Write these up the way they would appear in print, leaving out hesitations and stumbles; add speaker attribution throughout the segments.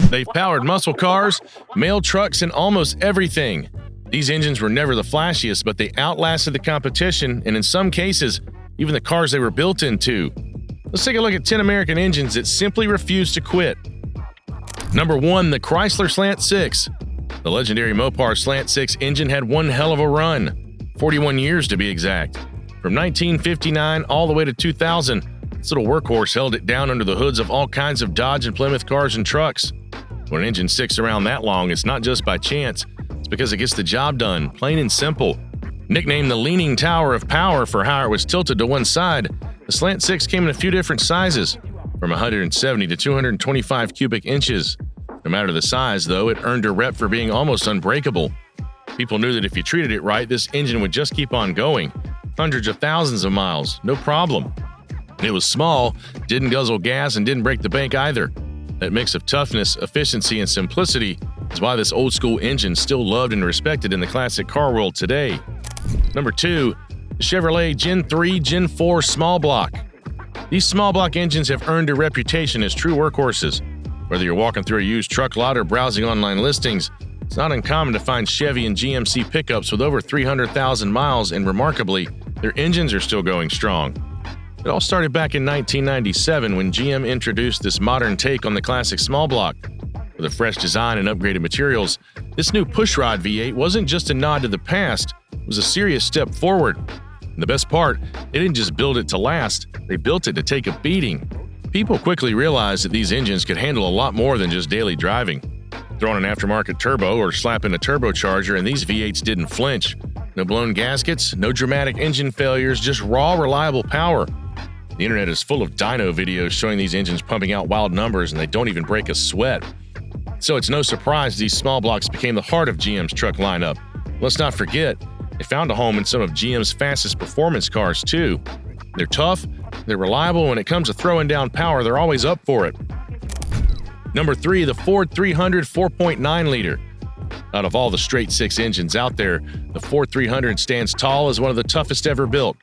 Speaker 1: They've powered muscle cars, mail trucks, and almost everything. These engines were never the flashiest, but they outlasted the competition, and in some cases, even the cars they were built into. Let's take a look at 10 American engines that simply refuse to quit. Number 1, the Chrysler Slant Six. The legendary Mopar Slant Six engine had one hell of a run, 41 years to be exact. From 1959 all the way to 2000, this little workhorse held it down under the hoods of all kinds of Dodge and Plymouth cars and trucks. When an engine sticks around that long, it's not just by chance, it's because it gets the job done, plain and simple. Nicknamed the Leaning Tower of Power for how it was tilted to one side, the Slant Six came in a few different sizes, from 170 to 225 cubic inches. No matter the size, though, it earned a rep for being almost unbreakable. People knew that if you treated it right, this engine would just keep on going. Hundreds of thousands of miles, no problem. It was small, didn't guzzle gas, and didn't break the bank either. That mix of toughness, efficiency, and simplicity is why this old-school engine is still loved and respected in the classic car world today. Number 2, the Chevrolet Gen 3, Gen 4 Small Block. These small block engines have earned a reputation as true workhorses. Whether you're walking through a used truck lot or browsing online listings, it's not uncommon to find Chevy and GMC pickups with over 300,000 miles, and remarkably, their engines are still going strong. It all started back in 1997 when GM introduced this modern take on the classic small block. With a fresh design and upgraded materials, this new pushrod V8 wasn't just a nod to the past, it was a serious step forward. And the best part, they didn't just build it to last, they built it to take a beating. People quickly realized that these engines could handle a lot more than just daily driving. Throw on an aftermarket turbo or slap in a turbocharger and these V8s didn't flinch. No blown gaskets, no dramatic engine failures, just raw, reliable power. The internet is full of dyno videos showing these engines pumping out wild numbers and they don't even break a sweat. So it's no surprise these small blocks became the heart of GM's truck lineup. Let's not forget, they found a home in some of GM's fastest performance cars too. They're tough, they're reliable, when it comes to throwing down power, they're always up for it. Number 3, the Ford 300 4.9 liter. Out of all the straight six engines out there, the Ford 300 stands tall as one of the toughest ever built.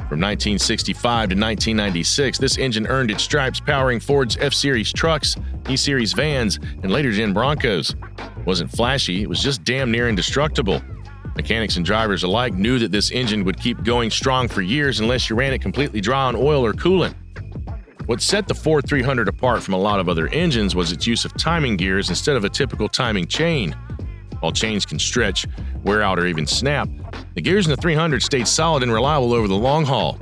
Speaker 1: From 1965 to 1996, this engine earned its stripes powering Ford's F-Series trucks, E-Series vans, and later gen Broncos. It wasn't flashy, it was just damn near indestructible. Mechanics and drivers alike knew that this engine would keep going strong for years unless you ran it completely dry on oil or coolant. What set the Ford 300 apart from a lot of other engines was its use of timing gears instead of a typical timing chain. While chains can stretch, wear out, or even snap, the gears in the 300 stayed solid and reliable over the long haul.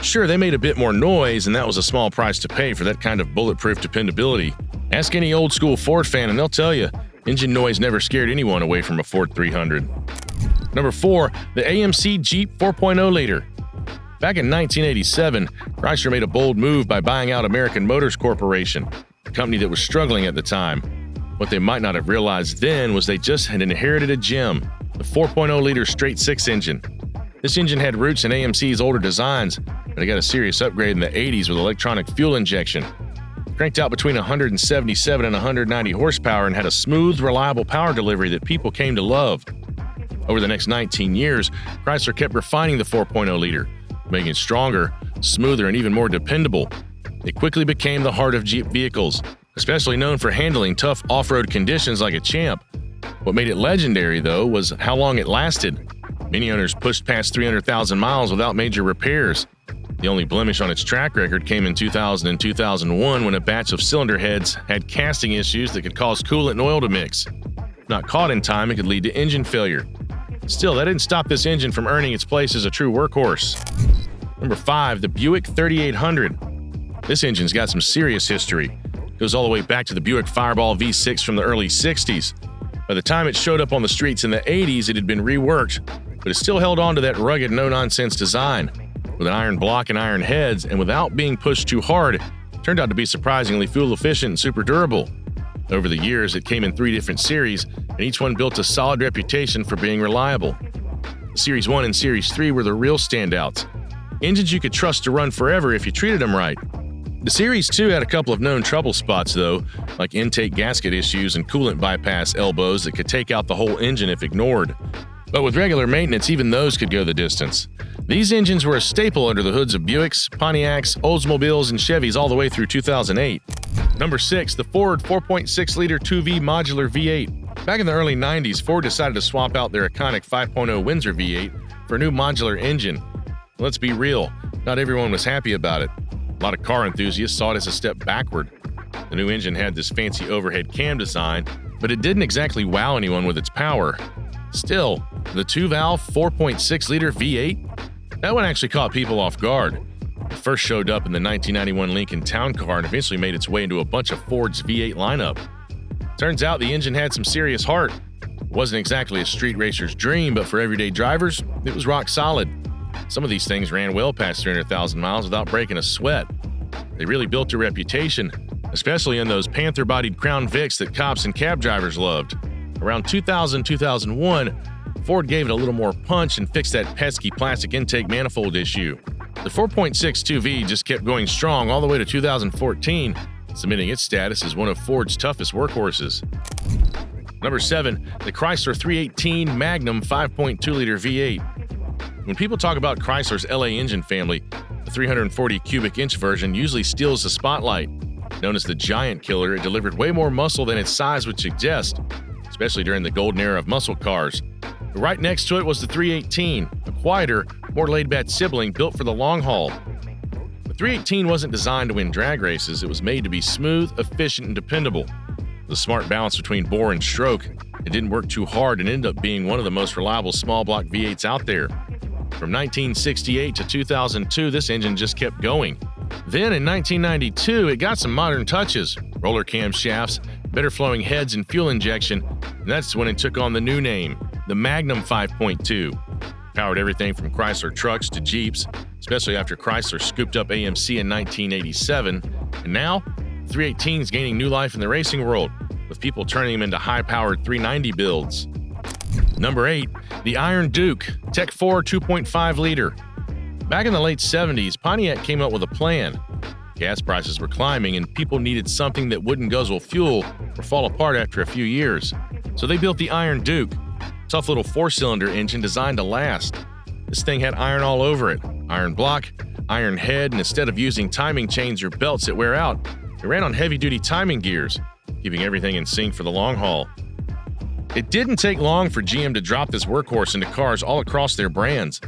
Speaker 1: Sure, they made a bit more noise, and that was a small price to pay for that kind of bulletproof dependability. Ask any old-school Ford fan and they'll tell you, engine noise never scared anyone away from a Ford 300. Number 4, the AMC Jeep 4.0 liter. Back in 1987, Chrysler made a bold move by buying out American Motors Corporation, a company that was struggling at the time. What they might not have realized then was they just had inherited a gem, the 4.0-liter straight six engine. This engine had roots in AMC's older designs, but it got a serious upgrade in the 80s with electronic fuel injection. Cranked out between 177 and 190 horsepower and had a smooth, reliable power delivery that people came to love. Over the next 19 years, Chrysler kept refining the 4.0-liter, making it stronger, smoother, and even more dependable. It quickly became the heart of Jeep vehicles, especially known for handling tough off-road conditions like a champ. What made it legendary, though, was how long it lasted. Many owners pushed past 300,000 miles without major repairs. The only blemish on its track record came in 2000 and 2001 when a batch of cylinder heads had casting issues that could cause coolant and oil to mix. If not caught in time, it could lead to engine failure. Still, that didn't stop this engine from earning its place as a true workhorse. Number 5, the Buick 3800. This engine's got some serious history. It goes all the way back to the Buick Fireball V6 from the early 60s. By the time it showed up on the streets in the 80s, it had been reworked, but it still held on to that rugged, no-nonsense design. With an iron block and iron heads, and without being pushed too hard, it turned out to be surprisingly fuel-efficient and super durable. Over the years, it came in 3 different series, and each one built a solid reputation for being reliable. Series 1 and Series 3 were the real standouts. Engines you could trust to run forever if you treated them right. The Series 2 had a couple of known trouble spots, though, like intake gasket issues and coolant bypass elbows that could take out the whole engine if ignored. But with regular maintenance, even those could go the distance. These engines were a staple under the hoods of Buicks, Pontiacs, Oldsmobiles, and Chevys all the way through 2008. Number 6, the Ford 4.6-liter 2V Modular V8. Back in the early 90s, Ford decided to swap out their iconic 5.0 Windsor V8 for a new modular engine. Let's be real, not everyone was happy about it. A lot of car enthusiasts saw it as a step backward. The new engine had this fancy overhead cam design, but it didn't exactly wow anyone with its power. Still, the 2-valve 4.6-liter V8? That one actually caught people off guard. It first showed up in the 1991 Lincoln Town Car and eventually made its way into a bunch of Ford's V8 lineup. Turns out the engine had some serious heart. It wasn't exactly a street racer's dream, but for everyday drivers, it was rock solid. Some of these things ran well past 300,000 miles without breaking a sweat. They really built a reputation, especially in those panther-bodied Crown Vics that cops and cab drivers loved. Around 2000-2001, Ford gave it a little more punch and fixed that pesky plastic intake manifold issue. The 4.62V just kept going strong all the way to 2014, cementing its status as one of Ford's toughest workhorses. Number 7, the Chrysler 318 Magnum 5.2-liter V8. When people talk about Chrysler's LA engine family, the 340 cubic inch version usually steals the spotlight. Known as the Giant Killer, it delivered way more muscle than its size would suggest, especially during the golden era of muscle cars. But right next to it was the 318, a quieter, more laid-back sibling built for the long haul. The 318 wasn't designed to win drag races, it was made to be smooth, efficient, and dependable. The smart balance between bore and stroke, it didn't work too hard and ended up being one of the most reliable small block V8s out there. From 1968 to 2002, this engine just kept going. Then in 1992, it got some modern touches, roller cam shafts, better flowing heads, and fuel injection, and that's when it took on the new name, the Magnum 5.2. Powered everything from Chrysler trucks to Jeeps, especially after Chrysler scooped up AMC in 1987, and now 318's gaining new life in the racing world, with people turning them into high-powered 390 builds. Number 8, the Iron Duke Tech 4 2.5-liter. Back in the late 70s, Pontiac came up with a plan. Gas prices were climbing and people needed something that wouldn't guzzle fuel or fall apart after a few years. So they built the Iron Duke, tough little 4-cylinder engine designed to last. This thing had iron all over it, iron block, iron head, and instead of using timing chains or belts that wear out, it ran on heavy-duty timing gears, keeping everything in sync for the long haul. It didn't take long for GM to drop this workhorse into cars all across their brands.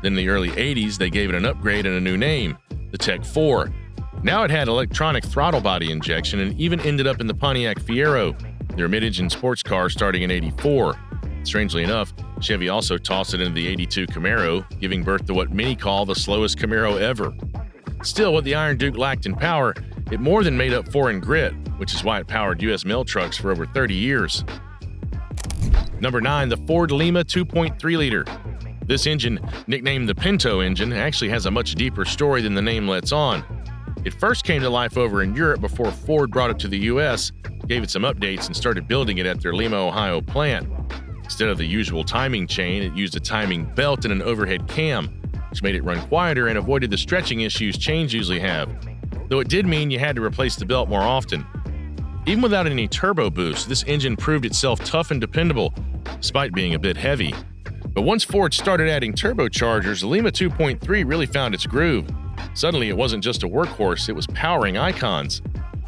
Speaker 1: Then in the early 80s, they gave it an upgrade and a new name, the Tech 4. Now it had electronic throttle body injection and even ended up in the Pontiac Fiero, their mid-engine sports car starting in '84. Strangely enough, Chevy also tossed it into the '82 Camaro, giving birth to what many call the slowest Camaro ever. Still, what the Iron Duke lacked in power, it more than made up for in grit, which is why it powered U.S. mail trucks for over 30 years. Number 9, the Ford Lima 2.3-liter. This engine, nicknamed the Pinto engine, actually has a much deeper story than the name lets on. It first came to life over in Europe before Ford brought it to the U.S., gave it some updates, and started building it at their Lima, Ohio plant. Instead of the usual timing chain, it used a timing belt and an overhead cam, which made it run quieter and avoided the stretching issues chains usually have, though it did mean you had to replace the belt more often. Even without any turbo boost, this engine proved itself tough and dependable, despite being a bit heavy. But once Ford started adding turbochargers, the Lima 2.3 really found its groove. Suddenly, it wasn't just a workhorse, it was powering icons.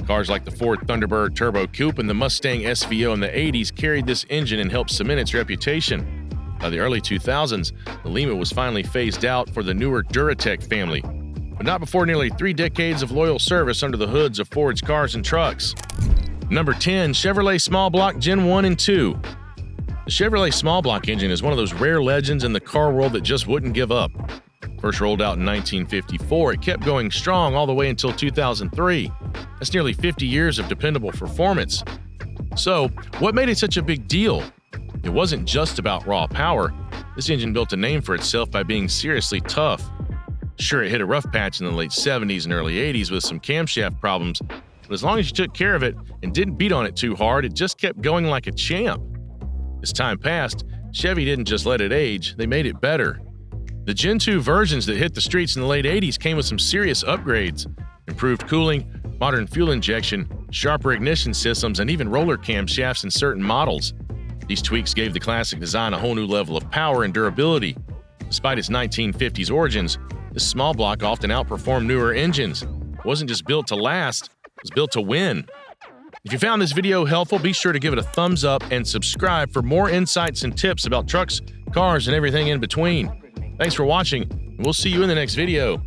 Speaker 1: Cars like the Ford Thunderbird Turbo Coupe and the Mustang SVO in the 80s carried this engine and helped cement its reputation. By the early 2000s, the Lima was finally phased out for the newer Duratec family, but not before nearly 3 decades of loyal service under the hoods of Ford's cars and trucks. Number 10, Chevrolet Small Block Gen 1 and 2. The Chevrolet Small Block engine is one of those rare legends in the car world that just wouldn't give up. First rolled out in 1954, it kept going strong all the way until 2003. That's nearly 50 years of dependable performance. So, what made it such a big deal? It wasn't just about raw power. This engine built a name for itself by being seriously tough. Sure, it hit a rough patch in the late 70s and early 80s with some camshaft problems, but as long as you took care of it and didn't beat on it too hard, it just kept going like a champ. As time passed, Chevy didn't just let it age, they made it better. The Gen 2 versions that hit the streets in the late 80s came with some serious upgrades, improved cooling, modern fuel injection, sharper ignition systems, and even roller camshafts in certain models. These tweaks gave the classic design a whole new level of power and durability. Despite its 1950s origins, this small block often outperformed newer engines. It wasn't just built to last, it was built to win. If you found this video helpful, be sure to give it a thumbs up and subscribe for more insights and tips about trucks, cars, and everything in between. Thanks for watching, and we'll see you in the next video.